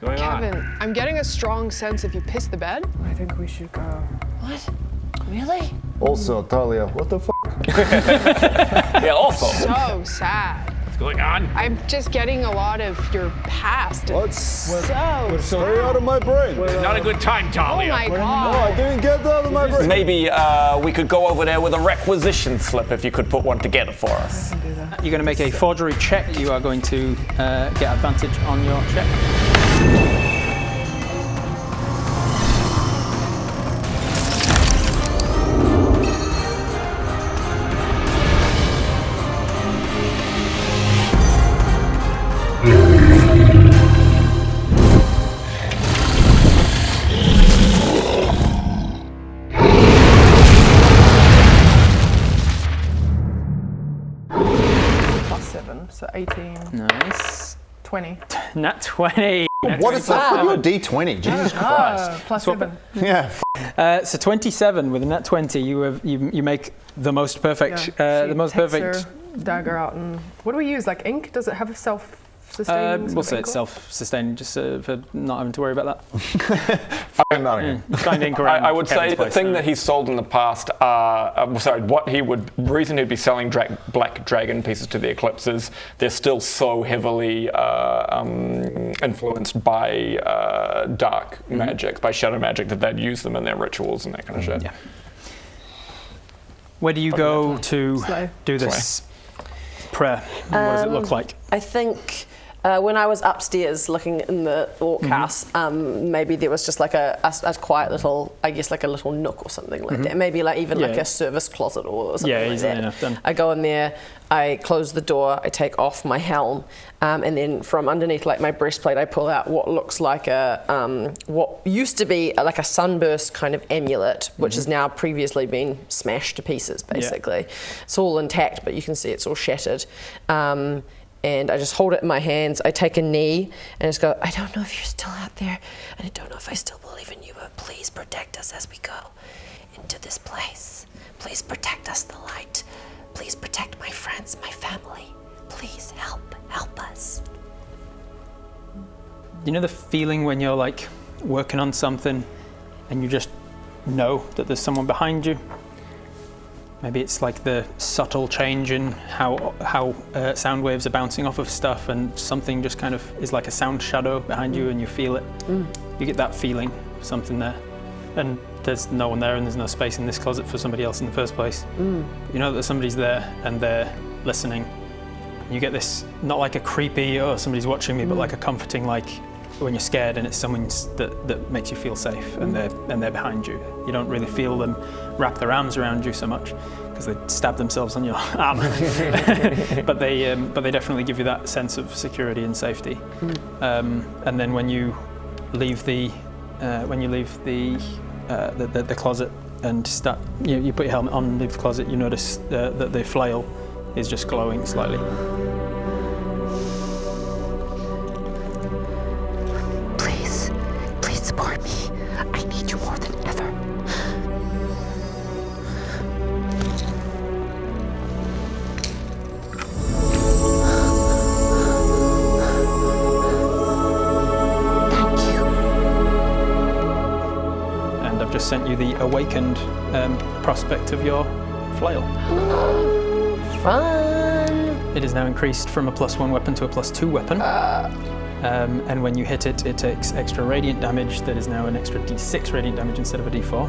Kevin, I'm getting a strong sense if you piss the bed. I think we should go. What? Really? Also, Talia, what the f***? Yeah, also. So sad. What's going on? I'm just getting a lot of your past. Stay out of my brain. Not a good time, Oh Talia. my No, god. I didn't get that out of my brain. Maybe we could go over there with a requisition slip if you could put one together for us. You're going to make a forgery check. You are going to get advantage on your check. So 18, Nice. 20. Nat 20. What is that? You're a D20, Jesus Christ. Plus 7. Yeah, So 27 with a nat 20, you make the most perfect, the most perfect. Dagger out, and what do we use? Like ink? Does it have a self-sustaining? We'll say it's self-sustaining, just for not having to worry about that. fucking not again. Find ink around I would say Kevin's the place. thing that he's sold in the past, reason he'd be selling black dragon pieces to the Eclipses, they're still so heavily influenced by dark magic, by shadow magic, that they'd use them in their rituals and that kind of shit. Yeah. Where do you go to do this prayer? What does it look like? I think when I was upstairs looking in the orc house, maybe there was just like a quiet little, I guess like a little nook or something like that. Maybe like even like a service closet or something like easily that. enough done. I go in there, I close the door, I take off my helm, and then from underneath like my breastplate, I pull out what looks like a, what used to be like a sunburst kind of amulet, which has now previously been smashed to pieces, basically. It's all intact, but you can see it's all shattered. And I just hold it in my hands. I take a knee and just go, I don't know if you're still out there, and I don't know if I still believe in you, but please protect us as we go into this place. Please protect us, the light. Please protect my friends, my family. Please help us. You know the feeling when you're like working on something and you just know that there's someone behind you? Maybe it's like the subtle change in how sound waves are bouncing off of stuff, and something just kind of is like a sound shadow behind you and you feel it. You get that feeling of something there. And there's no one there and there's no space in this closet for somebody else in the first place. You know that somebody's there and they're listening. And you get this, not like a creepy, oh, somebody's watching me, but like a comforting, like when you're scared and it's someone that makes you feel safe and they're behind you. You don't really feel them wrap their arms around you so much because they stab themselves on your arm. but they definitely give you that sense of security and safety. And then when you leave the closet and start, you put your helmet on and leave the closet, you notice that the flail is just glowing slightly. Please support me. I need you more than ever. Thank you. And I've just sent you the awakened prospect of your flail. Fun. It is now increased from a +1 weapon to a +2 weapon. And when you hit it, it takes extra radiant damage. That is now an extra D6 radiant damage instead of a D4.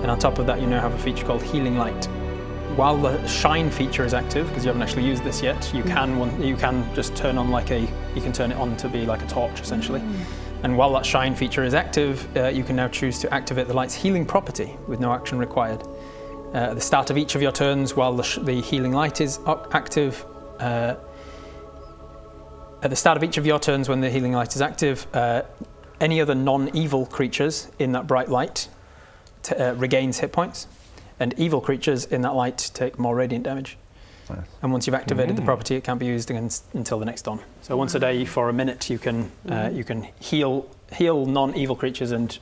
And on top of that, you now have a feature called Healing Light. While the shine feature is active, because you haven't actually used this yet, you can just turn on you can turn it on to be like a torch essentially. And while that shine feature is active, you can now choose to activate the light's healing property with no action required. At the start of each of your turns, while the healing light is active, at the start of each of your turns when the healing light is active, any other non-evil creatures in that bright light regains hit points, and evil creatures in that light take more radiant damage. Nice. And once you've activated the property, it can't be used until the next dawn. So once a day for a minute, you can heal non-evil creatures and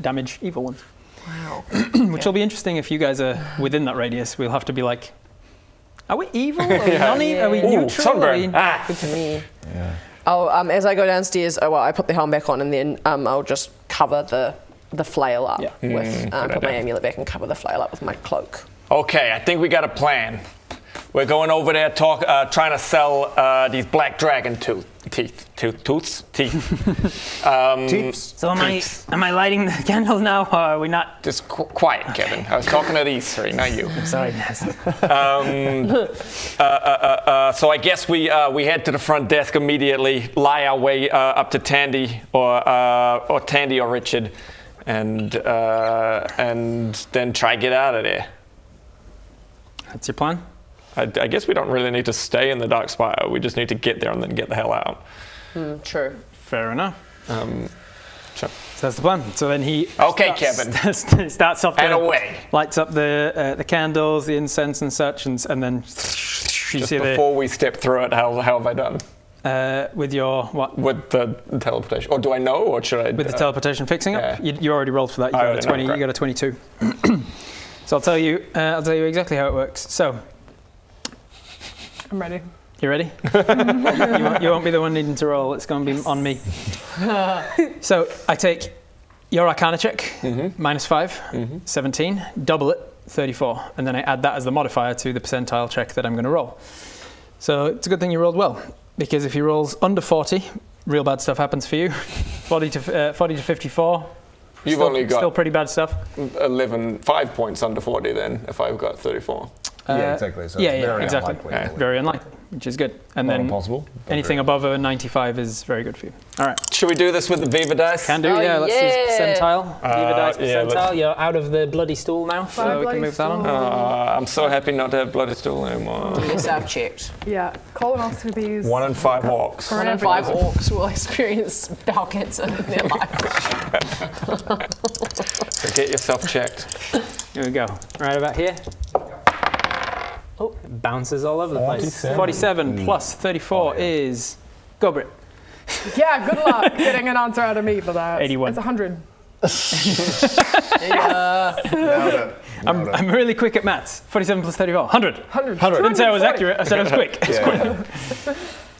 damage evil ones. Wow. Which will be interesting if you guys are within that radius. We'll have to be like, are we evil? Are we non-evil? Are we neutral? Sunburn. Good to me. Yeah. I'll as I go downstairs. I put the helm back on, and then I'll just cover the flail up with put my amulet back and cover the flail up with my cloak. Okay, I think we got a plan. We're going over there trying to sell these black dragon teeth. So am I lighting the candles now, or are we not? Just quiet, Kevin. I was talking to these three, not you. Sorry, Naz. So I guess we head to the front desk immediately, lie our way up to Tandy or Tandy or Richard, and then try get out of there. That's your plan? I guess we don't really need to stay in the Dark Spire. We just need to get there and then get the hell out. True. Fair enough. Sure. So that's the plan. So then he starts off and away. Lights up the candles, the incense and such, and then you Just see before we step through it, how have I done? with your what? With the teleportation. Or do I know, or should I? With the teleportation fixing up? Yeah. You already rolled for that. You got a 20. You got a 22. So I'll tell you exactly how it works. So I'm ready. you ready? you won't be the one needing to roll. It's going to be on me. So I take your Arcana check, -5, 17, double it, 34, and then I add that as the modifier to the percentile check that I'm going to roll. So it's a good thing you rolled well, because if he rolls under 40, real bad stuff happens for you. 40 to 54. You've only got still pretty bad stuff. 5 points under 40 then, if I've got 34. Yeah, exactly. So yeah, it's very exactly. unlikely. Very unlikely, which is good. And Not then impossible. but anything very- above a 95 is very good for you. All right. Should we do this with the Viva dice? Can do, Oh, yeah. Let's use percentile. Viva dice yeah, percentile. You're out of the bloody stool now, so we bloody can move that on. stool. I'm so happy not to have bloody stool anymore. Yes, I've checked. Yeah, colonoscopies. 1 in 5 walks. 1 in 5 orcs will experience bowel cancer in their life. So get yourself checked. Here we go. Right about here. Oh, it bounces all over the place. 47. 47 plus 34 is... Go, Brit. Yeah, good luck getting an answer out of me for that. 81. It's 100. Nailed it. I'm really quick at maths. 47 plus 34. 100. 100. I didn't say I was 240. accurate. I said I was quick.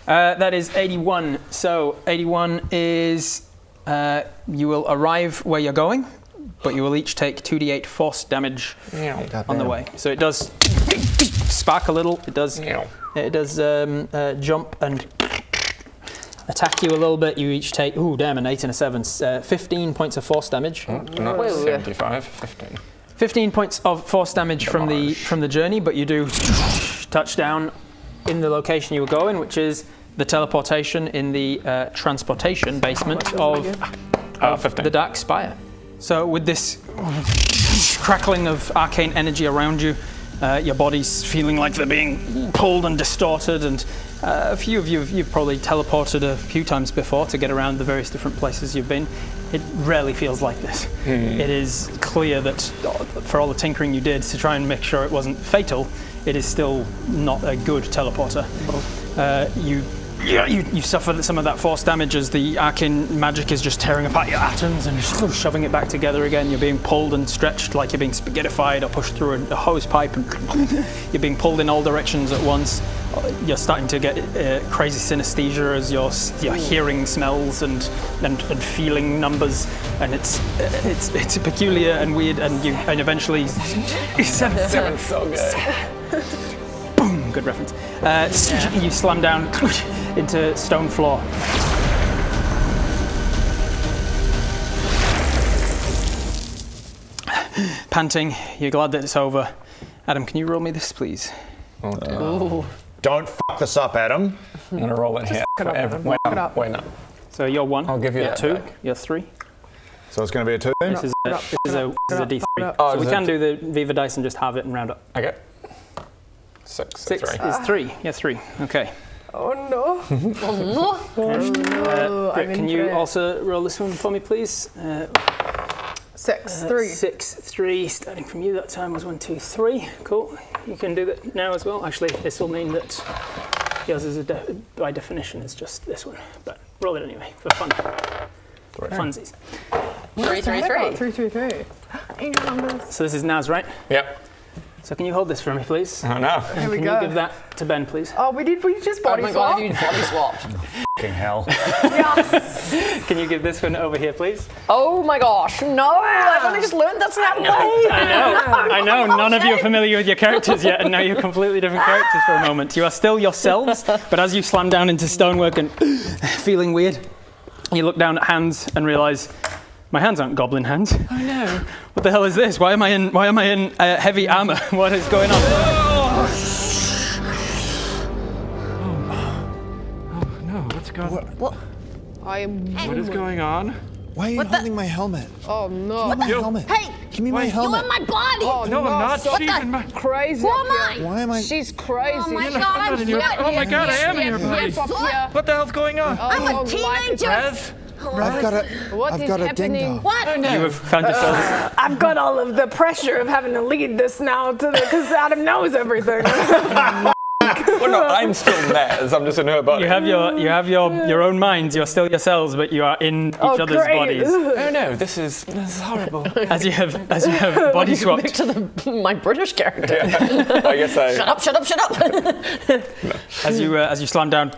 Yeah. That is 81. So 81 is... you will arrive where you're going, but you will each take 2d8 force damage on the way. So it does spark a little. It does jump and attack you a little bit. You each take, an 8 and a 7, 15 points of force damage. Not 75, 15. 15 points of force damage from the journey, but you do touch down in the location you were going, which is the teleportation in the transportation basement of the Dark Spire. So with this crackling of arcane energy around you, your body's feeling like they're being pulled and distorted, and a few of you've probably teleported a few times before to get around the various different places you've been. It rarely feels like this. It is clear that for all the tinkering you did to try and make sure it wasn't fatal, it is still not a good teleporter. You suffer some of that force damage as the arcane magic is just tearing apart your atoms and shoving it back together again. You're being pulled and stretched like you're being spaghettified or pushed through a hose pipe, and you're being pulled in all directions at once. You're starting to get crazy synesthesia as you're hearing smells and feeling numbers, and it's peculiar and weird. And eventually, Seven's so good. boom, good reference. You slam down into stone floor. Panting, you're glad that it's over. Adam, can you roll me this, please? Oh, dear. Don't fuck this up, Adam. I'm going to roll it here. Fuck it up, Adam. Wait, Fuck it up. wait, no. So you're 1. I'll give you You're that 2. back. You're 3. So it's going to be a 2 then? This is a D3. Oh, So we is can it- do the Viva dice and just have it and round up. Okay. 6. 6 3. is 3. Yeah, 3. Okay. Oh no. Britt, I'm can in you for it. also roll this one for me, please? 6, 3. 6, 3. Starting from you, that time was 1, 2, 3. Cool. You can do that now as well. Actually, this will mean that yours is by definition is just this one. But roll it anyway for fun. For funsies. 3, 3, 3. 3, 3, 3. Angel numbers. So this is Naz, right? Yep. So can you hold this for me, please? Oh, no. Here we Can go. you give that to Ben, please? Oh, we just Oh body my swap. god, you body swapped. Fucking hell. Can you give this one over here, please? Oh my gosh, no! I've only just learned that's not I know. None of you are familiar with your characters yet, and now you're completely different characters for a moment. You are still yourselves, but as you slam down into stonework and feeling weird, you look down at hands and realise my hands aren't goblin hands. Oh no. What the hell is this? Why am I in heavy armor? What is going on? No, what's going on? What? What is going on? Why are you holding my helmet? Oh no. Give me my helmet. Hey, Give me my helmet. you're in my body. Oh No, I'm not. so She's in my. crazy. Who up am I? here. Why am I? She's crazy. Oh my She's God, I'm in your- sweating. oh my God, I am in your body. up here. What the hell's going on? I'm a Oh, teenager. Raz? I've got a. What I've is got a happening? ding dong. What? You have found yourselves. I've got all of the pressure of having to lead this now because Adam knows everything. Well, no, I'm still Naz. I'm just in her body. You have your own minds. You're still yourselves, but you are in each other's great. bodies. Oh no, this is horrible. As you have body Back swapped. to my British character. I guess I. Shut up. As you slam down,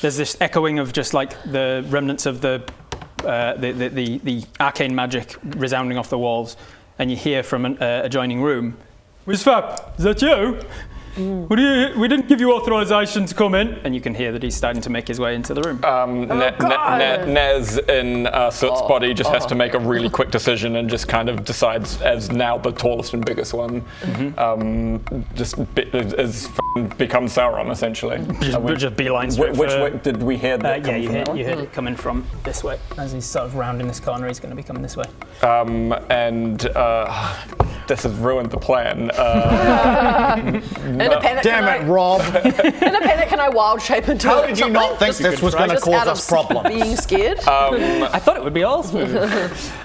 there's this echoing of just like the remnants of the arcane magic resounding off the walls, and you hear from an adjoining room, "Wizfap, is that you? We didn't give you authorization to come in." And you can hear that he's starting to make his way into the room. Nez in Soot's body just has to make a really quick decision and just kind of decides, as now the tallest and biggest one, becomes Sauron essentially. just beelines Which for- way did we hear that? Yeah, coming you from? heard it coming from this way. As he's sort of rounding this corner, he's going to be coming this way. This has ruined the plan. In a panic, Damn it, Rob. In a panic, can I wild shape into How it? did you not think this was going to Just cause out us of problems? being scared? I thought it would be all smooth. You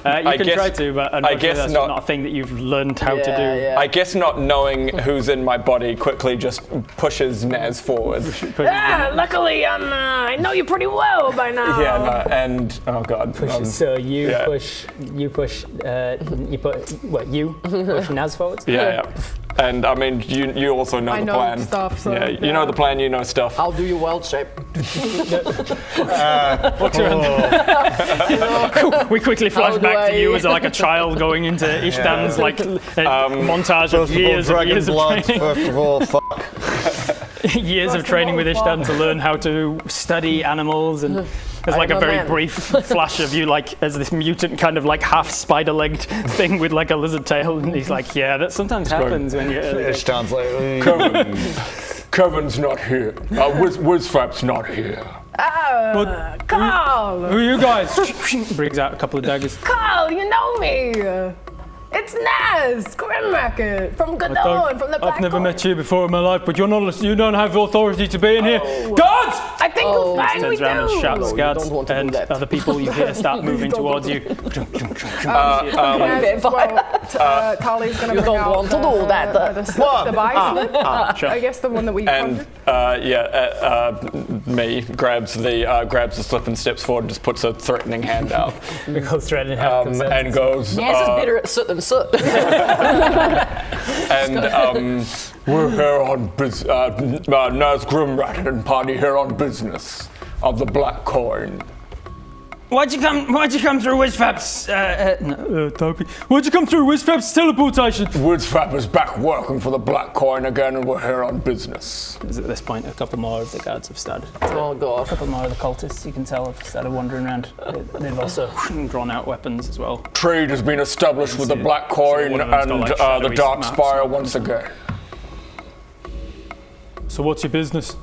can guess- try to, but unfortunately guess that's not. not a thing that you've learned how to do. Yeah. I guess not knowing who's in my body quickly just pushes Naz forward. Luckily, I know you pretty well by now. Yeah, no, and oh god. So you yeah. push push Naz forwards? Yeah. And I mean, you also know I the know plan. stuff, so, yeah, you know the plan. You know stuff. I'll do your wild shape. Walks around. We quickly flash How do back to you I- as like a child going into Ishtan's like montage of years of blood. training. First of all, fuck. Years of training with Ishtan to learn how to study animals, and there's like a am a very man. brief flash of you like as this mutant kind of like half spider-legged thing with like a lizard tail, and he's like, yeah, that sometimes happens when you're early. It sounds like. Kevin's not here. Wizfap's not here. Carl! Who are you guys? Brings out a couple of daggers. Carl, you know me! It's Naz, Grimracket, from Godon, from the Black I've never Court. met you before in my life, but you don't have authority to be in here. Guards! I think you'll find we Turns around and do. shouts, guards, don't want to do and that. other people you hear start moving towards you. As well, Tali's going to You bring don't out want to do that. the slip, the buy slip. Sure. I guess the one that we And me grabs the slip and steps forward and just puts a threatening hand out We go threatening how it comes out. and goes. Naz is better at soot than soot. And we're here on business. Naz Grimrat and party here on business of the Black Coin. Why'd you come through Wizfap's? Why'd you come through Wizfap's teleportation? Wizfap is back working for the Black Coin again, and we're here on business. At this point, a couple more of the guards have started. Oh god. A couple more of the cultists, you can tell, have started wandering around. They've also drawn out weapons as well. Trade has been established with the Black Coin one of them's and got, like, the shadowy Dark marks. Spire once again. So what's your business?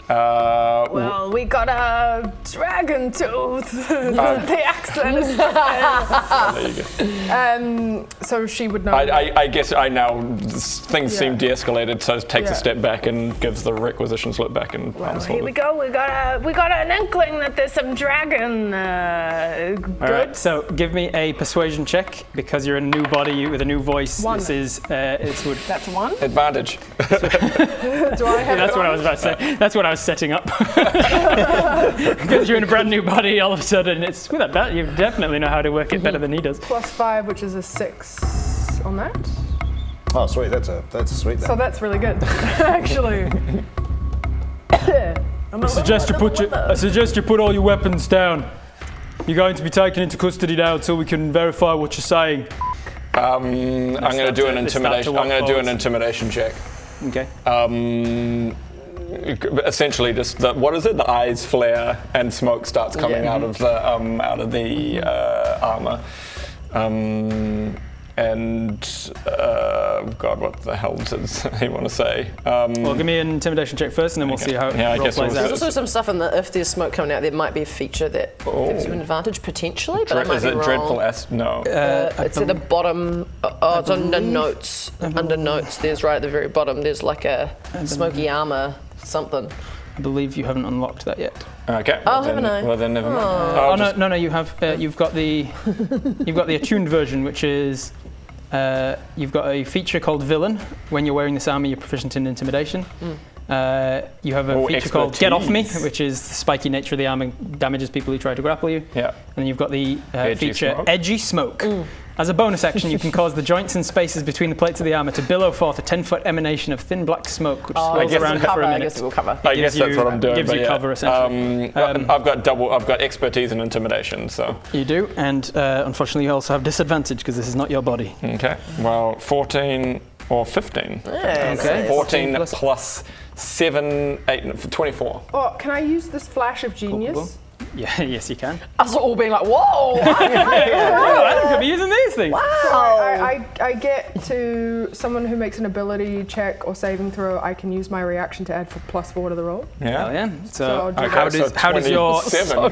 Well, we got a dragon tooth. The accent is There you go. so she would know. I guess I now things seem Yeah. de-escalated, so takes a Yeah. step back and gives the requisition slip back and well, palms here we forward. go. We got an inkling that there's some dragon All right, so give me a persuasion check because you're a new body with a new voice. One. This is That's one. Advantage. Do I have? That's what I was about to say. That's what I was setting up. Because you're in a brand new body, all of a sudden it's with that. You definitely know how to work it better than he does. +5, which is a 6 on that. Oh, sweet. That's sweet. So Then. that's really good, actually. I suggest you put all your weapons down. You're going to be taken into custody now until we can verify what you're saying. I'm going to do an intimidation. I'm going to do an intimidation check. Okay. Essentially, just what is it? The eyes flare and smoke starts coming out of the armor. God, what the hell does he want to say? Well, give me an intimidation check first, and then we'll see how it plays out. There's also some stuff in that if there's smoke coming out, there might be a feature that gives you an advantage potentially, but I might be wrong. Dreadful No. It's at the bottom. It's under notes. Under notes, there's right at the very bottom. There's like a smoky armor something. I believe you haven't unlocked that yet. Okay. Haven't I? Well, then never mind. No, you have. You've got the attuned version, which is you've got a feature called Villain. When you're wearing this armor, you're proficient in intimidation. You have a feature called Get Off Me, which is the spiky nature of the armor damages people who try to grapple you. Yeah. And then you've got the feature Smoke. Edgy Smoke. As a bonus action, you can cause the joints and spaces between the plates of the armor to billow forth a 10-foot emanation of thin black smoke, which swirls around you for a minute. I guess it will cover. I guess that's what I'm doing. Gives you cover, essentially. I've got expertise in intimidation, so. You do, and unfortunately you also have disadvantage because this is not your body. Okay. Well, 14 or 15. Okay. 14 plus 7, 8, 24. Oh, can I use this flash of genius? Yeah, yes, you can. Us all being like, whoa! I could be using these things. I get to someone who makes an ability check or saving throw. I can use my reaction to add +4 to the roll. Oh, yeah. So So, I'll do how does your So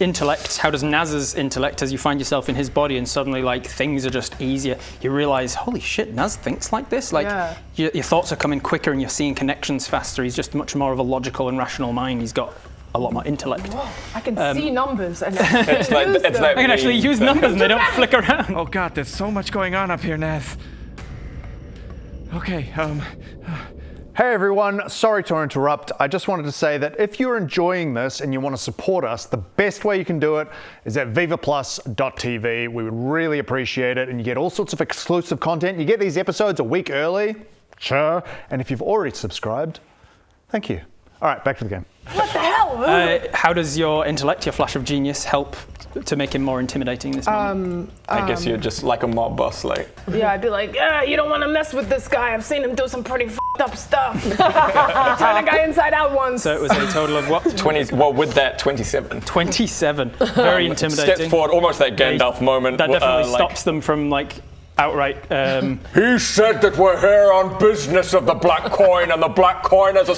intellect? How does Naz's intellect, as you find yourself in his body, and suddenly like things are just easier? You realize, holy shit, Naz thinks like this. Like Yeah. your thoughts are coming quicker, and you're seeing connections faster. He's just much more of a logical and rational mind. He's got a lot more intellect. I can see numbers and it's like I can actually use numbers and they don't flick around. Oh god, there's so much going on up here, Naz. Okay, Hey everyone, sorry to interrupt. I just wanted to say that if you're enjoying this and you want to support us, the best way you can do it is at vivaplus.tv. We would really appreciate it, and you get all sorts of exclusive content. You get these episodes a week early, sure. And if you've already subscribed, thank you. All right, back to the game. What the hell? How does your intellect, your flash of genius, help to make him more intimidating in this moment? I guess you're just like a mob boss, like. Yeah, I'd be like, you don't want to mess with this guy. I've seen him do some pretty f***ed up stuff. He turned a guy inside out once. So it was a total of what? 20. Well, with that, 27. 27. Very intimidating. Steps forward, almost that Gandalf moment. That definitely stops them from like outright. He said that we're here on business of the black coin, and the black coin has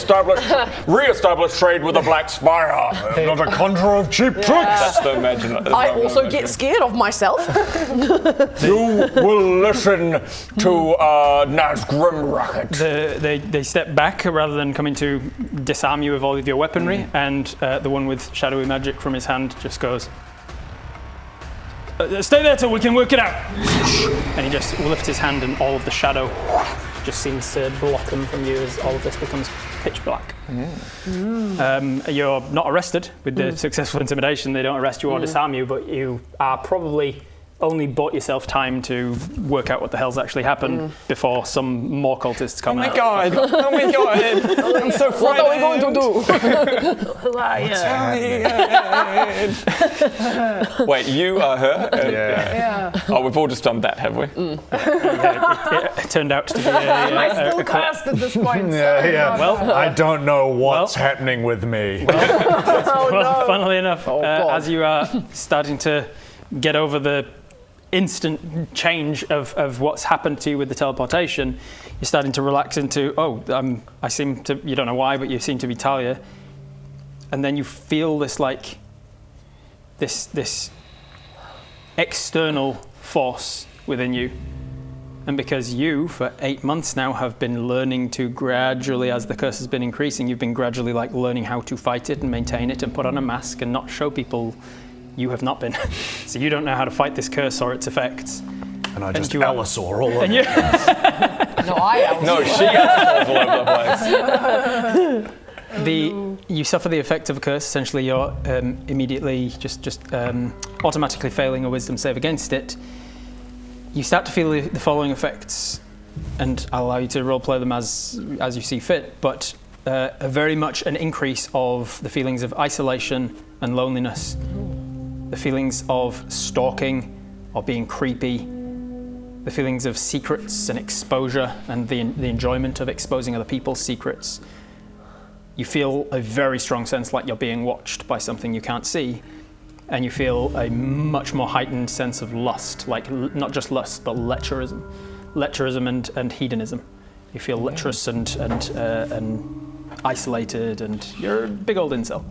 re-established trade with the black spire. I'm not a conjurer of cheap tricks. That's the imagine. I also get scared of myself. You will listen to Naz Grimrocket. They step back rather than coming to disarm you of all of your weaponry, and the one with shadowy magic from his hand just goes, stay there till we can work it out. And he just lifts his hand, and all of the shadow just seems to block them from you as all of this becomes pitch black. You're not arrested with the successful intimidation. They don't arrest you or disarm you, but you are probably only bought yourself time to work out what the hell's actually happened before some more cultists come out. Oh my god! I'm so frightened. What are we going to do? Who are you? Wait, you are her? Yeah. Oh, we've all just done that, have we? It turned out to be Am I a still cast at this point? Well, I don't know what's happening with me. well, funnily enough, God. as you are starting to get over the instant change of what's happened to you with the teleportation, you're starting to relax into, I seem to, you don't know why, but you seem to be Talia. And then you feel this like, this external force within you. And because you, for 8 months now, have been learning to gradually, as the curse has been increasing, you've been gradually like learning how to fight it and maintain it and put on a mask and not show people. You have not been. So you don't know how to fight this curse or its effects. And I just you Allosaur all over. No, I am. No, she got all over the place. You suffer the effect of a curse. Essentially, you're immediately just automatically failing a wisdom save against it. You start to feel the following effects, and I'll allow you to roleplay them as you see fit. But a very much an increase of the feelings of isolation and loneliness, the feelings of stalking or being creepy, the feelings of secrets and exposure and the enjoyment of exposing other people's secrets. You feel a very strong sense like you're being watched by something you can't see, and you feel a much more heightened sense of lust, like not just lust, but lecherism and hedonism. You feel lecherous and isolated, and you're a big old incel.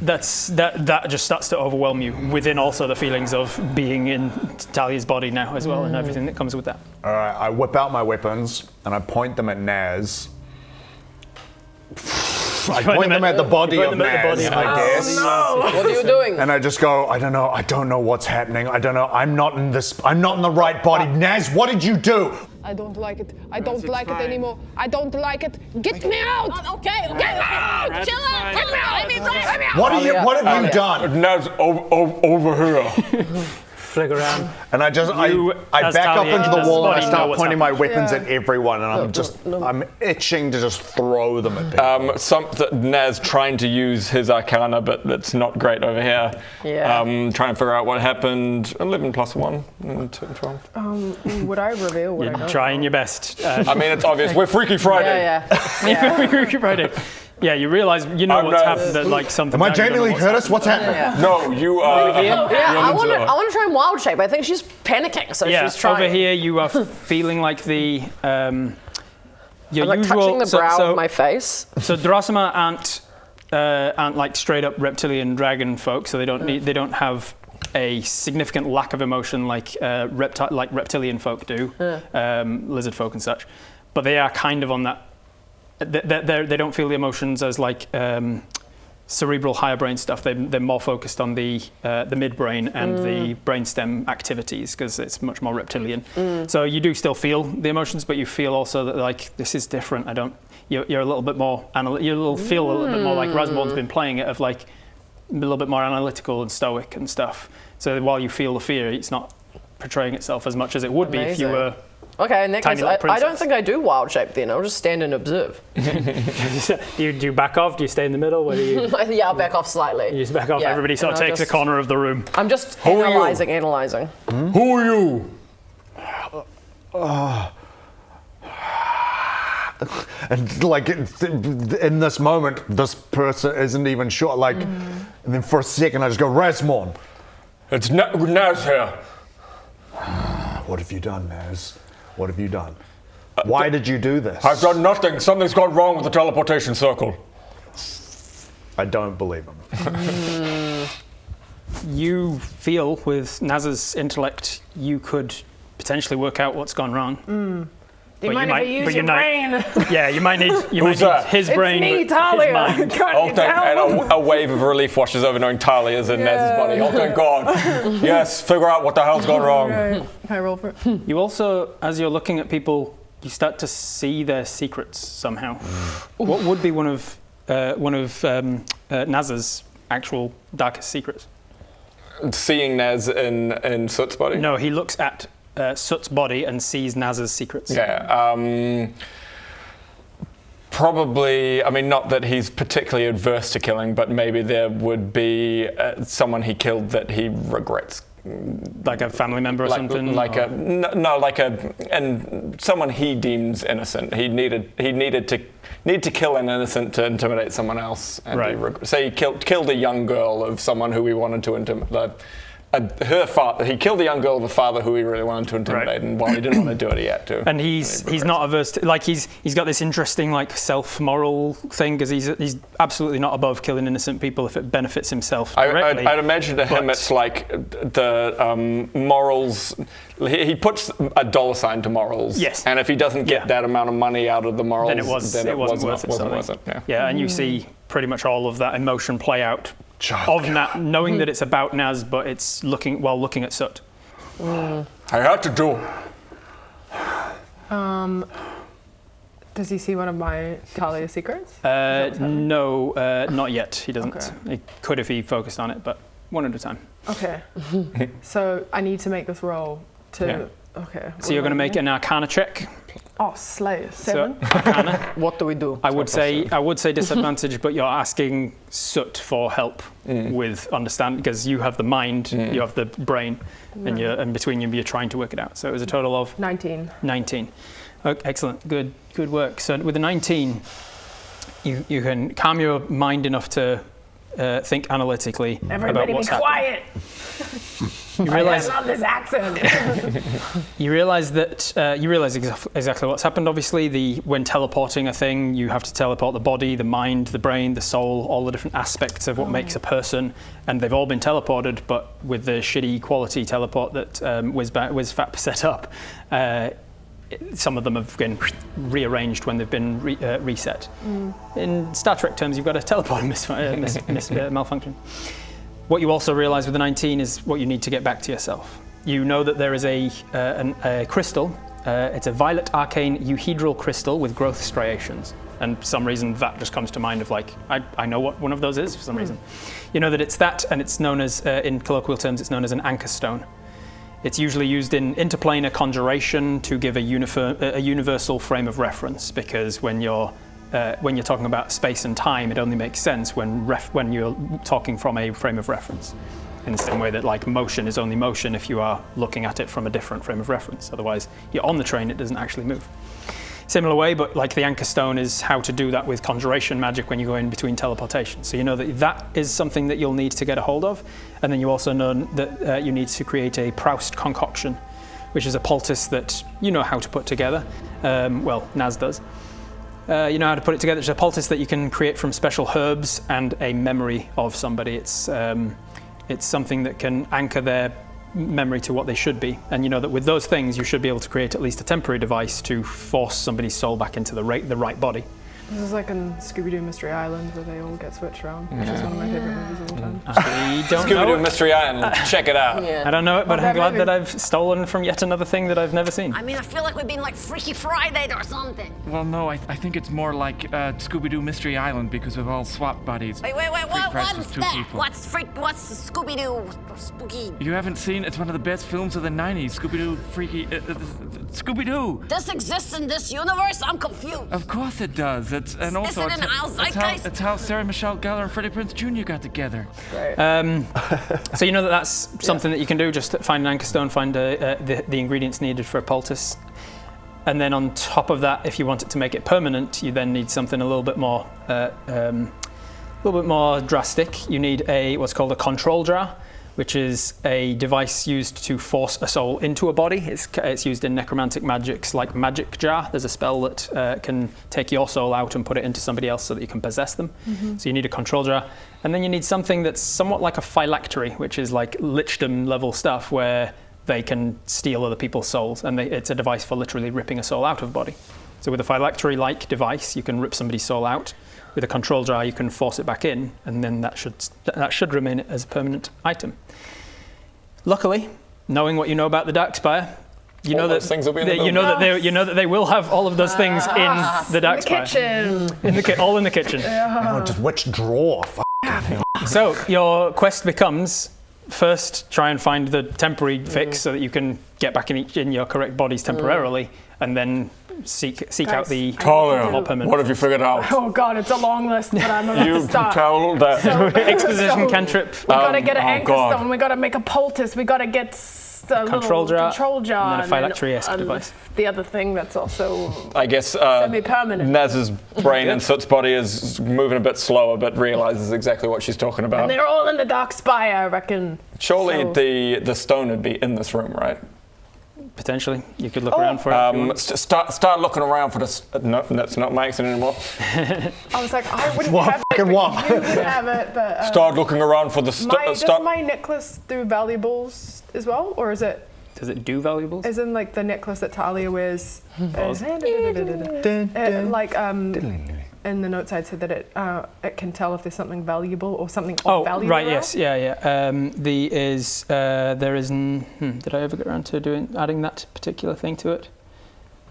That just starts to overwhelm you, within also the feelings of being in Talia's body now as well, and everything that comes with that. All right, I whip out my weapons and I point them at Naz. I point them at the body of Naz, I guess. What are you doing? And I just go, I don't know what's happening. I don't know. I'm not in the right body. Naz, what did you do? I don't like it. I don't like it anymore. I don't like it. Get me out! Okay. Chill out. Get me out. Let me out. What have you done? Naz, over here. Flick around. And I back up into the wall and I start pointing my weapons at everyone, and I'm itching to just throw them at people. Naz trying to use his arcana, but it's not great over here. Yeah. Trying to figure out what happened. 11 plus 1, 12. Would I reveal what I know? You're trying your best. I mean, it's obvious. We're Freaky Friday. Yeah. Freaky Friday. Yeah, you realise what's happened. That like something. Am I Jamie Lee Curtis? What's happening? Yeah. No, you are. I want to try and wild shape. I think she's panicking, so she's trying. Over here you are feeling like the your I'm like usual. touching the brow of my face. So Drasima aren't like straight up reptilian dragon folk, so they don't have a significant lack of emotion like reptilian folk do, lizard folk and such. But they are kind of on that. They don't feel the emotions as like cerebral higher brain stuff. They're more focused on the midbrain and the brainstem activities, because it's much more reptilian. So you do still feel the emotions, but you feel also that like this is different. You're a little bit more feel a little bit more like Rasmorn's been playing it, of like a little bit more analytical and stoic and stuff. So while you feel the fear, it's not portraying itself as much as it would be if you were. Okay, in that case, I don't think I do wild shape then. I'll just stand and observe. Do you back off? Do you stay in the middle? Where do you? Yeah, I'll back off slightly. You just back off. Yeah. Everybody sort of takes a corner of the room. I'm just analysing. Who are you? And like in this moment, this person isn't even sure. Like, and then for a second, I just go, Rasmorn. It's Naz here. What have you done, Naz? What have you done? Why did you do this? I've done nothing. Something's gone wrong with the teleportation circle. I don't believe him. You feel with Naz's intellect, you could potentially work out what's gone wrong. You might need to use your brain. Yeah, you might need his brain. It's me, Talia. And a wave of relief washes over knowing Talia's in Naz's body. Oh, thank God. Yes, figure out what the hell's gone wrong. Right. Can I roll for it? You also, as you're looking at people, you start to see their secrets somehow. What would be one of Naz's actual darkest secrets? Seeing Naz in Soot's body? No, he looks at Soot's body and sees Naz's secrets. Yeah. Probably, I mean, not that he's particularly adverse to killing, but maybe there would be someone he killed that he regrets. Like a family member or something? And someone he deems innocent. He needed to kill an innocent to intimidate someone else. And say he killed a young girl of someone who he wanted to intimidate. Her father. He killed a young girl of a father who he really wanted to intimidate, and while he didn't want to do it, he had to. And he's not averse to, like he's got this interesting like self-moral thing, because he's absolutely not above killing innocent people if it benefits himself directly. I'd imagine to him it's like the morals. He puts a dollar sign to morals. Yes. And if he doesn't get that amount of money out of the morals, then it wasn't worth it. Yeah. And you see pretty much all of that emotion play out. Knowing that it's about Naz, but it's looking at Soot. I had to do. Does he see one of my Talia secrets? No, not yet. He doesn't. Okay. He could if he focused on it, but one at a time. Okay. So I need to make this roll to. Okay. So you're going to make an Arcana check. Oh, slay. 7. So, Arcana. What do we do? I would say disadvantage, but you're asking Soot for help with understanding because you have the mind, you have the brain, and between you, you're trying to work it out. So it was a total of 19. 19. Okay, excellent. Good work. So with a 19, you can calm your mind enough to think analytically Everybody about what's be quiet. You realize I love this accent. you realize exactly what's happened. Obviously, when teleporting a thing, you have to teleport the body, the mind, the brain, the soul, all the different aspects of what makes a person, and they've all been teleported. But with the shitty quality teleport that WizFap set up, some of them have been rearranged when they've been reset. In Star Trek terms, you've got a teleporter malfunction. What you also realize with the 19 is what you need to get back to yourself. You know that there is a crystal. It's a violet arcane euhedral crystal with growth striations. And for some reason, that just comes to mind of like, I know what one of those is for some reason. You know that it's that, and it's known as, in colloquial terms, it's known as an anchor stone. It's usually used in interplanar conjuration to give a universal frame of reference, because when you're talking about space and time, it only makes sense when you're talking from a frame of reference. In the same way that like motion is only motion if you are looking at it from a different frame of reference. Otherwise, you're on the train, it doesn't actually move. Similar way, but like the anchor stone is how to do that with conjuration magic when you go in between teleportation. So you know that is something that you'll need to get a hold of. And then you also know that you need to create a Proust concoction, which is a poultice that you know how to put together. Naz does. You know how to put it together. It's a poultice that you can create from special herbs and a memory of somebody. It's something that can anchor their memory to what they should be. And you know that with those things, you should be able to create at least a temporary device to force somebody's soul back into the right body. This is like in Scooby-Doo Mystery Island where they all get switched around, which is one of my favorite movies of all time. I don't know Scooby-Doo it. Mystery Island, check it out. I don't know it, but I'm glad movie. that I've stolen from yet another thing that I've never seen. I mean, I feel like we've been like Freaky Friday or something. Well, no, I think it's more like Scooby-Doo Mystery Island because we've all swapped buddies. Wait, Freak what Frights is was 2 that? people. What's Scooby-Doo spooky? You haven't seen? It's one of the best films of the 90s. Scooby-Doo Freaky... Scooby-Doo! This exists in this universe? I'm confused. Of course it does. It's it in our zeitgeist? It's how Sarah Michelle Gellar and Freddie Prinze Jr. got together. So you know that's something that you can do. Just find an anchor stone, find the ingredients needed for a poultice. And then on top of that, if you want it to make it permanent, you then need something a little bit more drastic. You need what's called a control jar, which is a device used to force a soul into a body. It's used in necromantic magics like Magic Jar. There's a spell that can take your soul out and put it into somebody else so that you can possess them. So you need a control jar. And then you need something that's somewhat like a phylactery, which is like lichdom level stuff where they can steal other people's souls. And it's a device for literally ripping a soul out of a body. So with a phylactery-like device, you can rip somebody's soul out. With a control jar, you can force it back in, and then that should remain as a permanent item. Luckily, knowing what you know about the Darkspire, you know that things will be in the you know that they will have all of those things in the Darkspire. In the kitchen. All in the kitchen. Just which drawer? So your quest becomes first try and find the temporary fix so that you can get back in your correct bodies temporarily, and then seek out the more permanent. What have you figured out? Oh god, it's a long list, but I'm about to start. tell that. Exposition cantrip. We gotta get an anchor stone, we gotta make a poultice, we gotta get a Control little jar, control jar, and then a phylactery-esque device. The other thing that's also I guess semi-permanent. Naz's brain and Soot's body is moving a bit slower, but realizes exactly what she's talking about. And they're all in the Darkspire, I reckon. Surely So- the stone would be in this room, right? Potentially, you could look around for it. If you want. Start looking around for this. No, that's not my accent anymore. I was like, I wouldn't have it, but you would have it, but... Start looking around for the does my necklace do valuables as well, or is it... Does it do valuables? As in, like, the necklace that Talia wears... in the notes I'd said that it can tell if there's something valuable or something of value. Oh, right, around. yes, yeah. There is. Did I ever get around to adding that particular thing to it?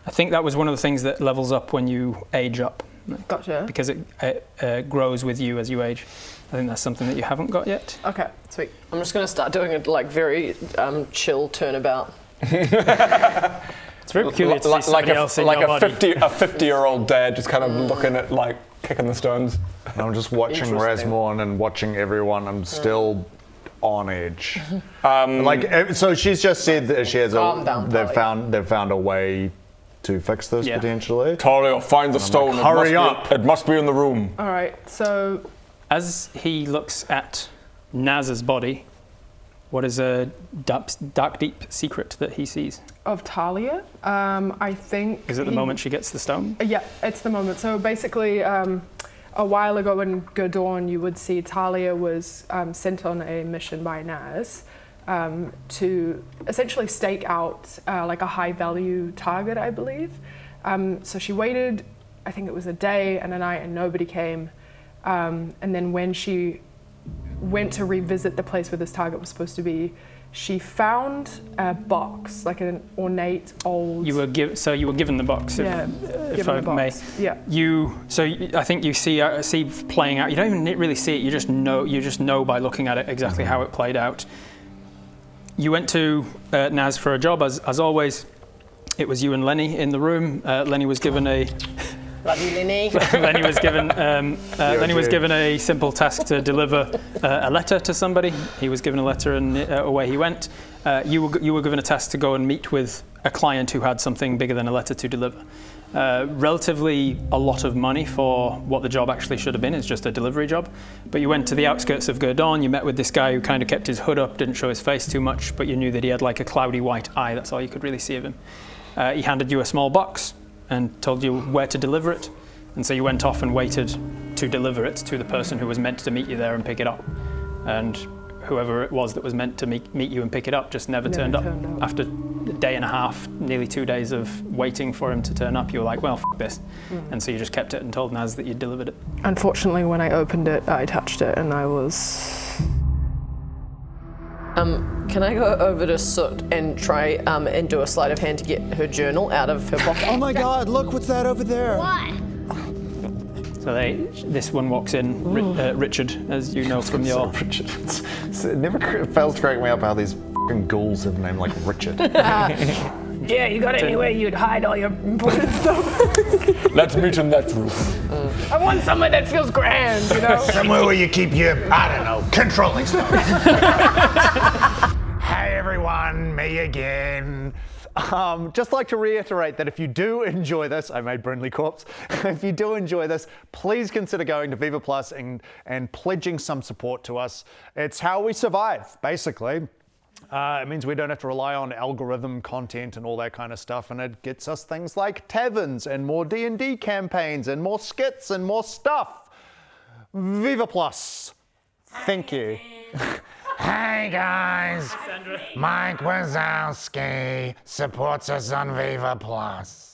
I think that was one of the things that levels up when you age up. Gotcha. Because it grows with you as you age. I think that's something that you haven't got yet. Okay, sweet. I'm just going to start doing a like very chill turnabout. It's very peculiar to see like somebody else in your body. a 50-year-old dad just kind of looking at like kicking the stones. And I'm just watching Rasmorn and watching everyone. I'm still on edge. So she's just said that she has they've found a way to fix this potentially. Talia, find the stone. Hurry up! It must be in the room. All right. So as he looks at Naz's body, what is a dark, deep secret that he sees? Of Talia, I think. Is it the moment she gets the stone? Yeah, it's the moment. So basically, a while ago in Gerdorn, you would see Talia was sent on a mission by Naz to essentially stake out like a high-value target, I believe. So she waited, I think it was a day and a night, and nobody came. And then when she went to revisit the place where this target was supposed to be, she found a box, like an ornate old. You were given the box. If I may. Yeah. I think you see playing out. You don't even really see it. You just know by looking at it exactly how it played out. You went to Naz for a job, as always. It was you and Lenny in the room. Lenny was given a. Love you, Lenny. Lenny was given a simple task to deliver a letter to somebody. He was given a letter and away he went. You were given a task to go and meet with a client who had something bigger than a letter to deliver. Relatively a lot of money for what the job actually should have been. It's just a delivery job. But you went to the outskirts of Gerdorn. You met with this guy who kind of kept his hood up, didn't show his face too much, but you knew that he had like a cloudy white eye. That's all you could really see of him. He handed you a small box and told you where to deliver it. And so you went off and waited to deliver it to the person who was meant to meet you there and pick it up. And whoever it was that was meant to meet you and pick it up just never turned up. After a day and a half, nearly 2 days of waiting for him to turn up, you were like, well, f*** this. And so you just kept it and told Naz that you'd delivered it. Unfortunately, when I opened it, I touched it and I was... Can I go over to Soot and try and do a sleight of hand to get her journal out of her pocket? Oh my God! Look, what's that over there? What? So this one walks in, Richard, as you know from your... Richard. It never fails to crack me up how these fucking ghouls have a name like Richard. Yeah, you got any way you'd hide all your important stuff? Let's meet in that room. I want somewhere that feels grand, you know? Somewhere where you keep your, I don't know, controlling stuff. Hey everyone, me again. Just like to reiterate that if you do enjoy this, I made Brindley Corpse. If you do enjoy this, please consider going to Viva Plus and pledging some support to us. It's how we survive, basically. It means we don't have to rely on algorithm content and all that kind of stuff, and it gets us things like taverns and more D&D campaigns and more skits and more stuff. Viva Plus. Thank you. Hey guys, Mike Wazowski supports us on Viva Plus.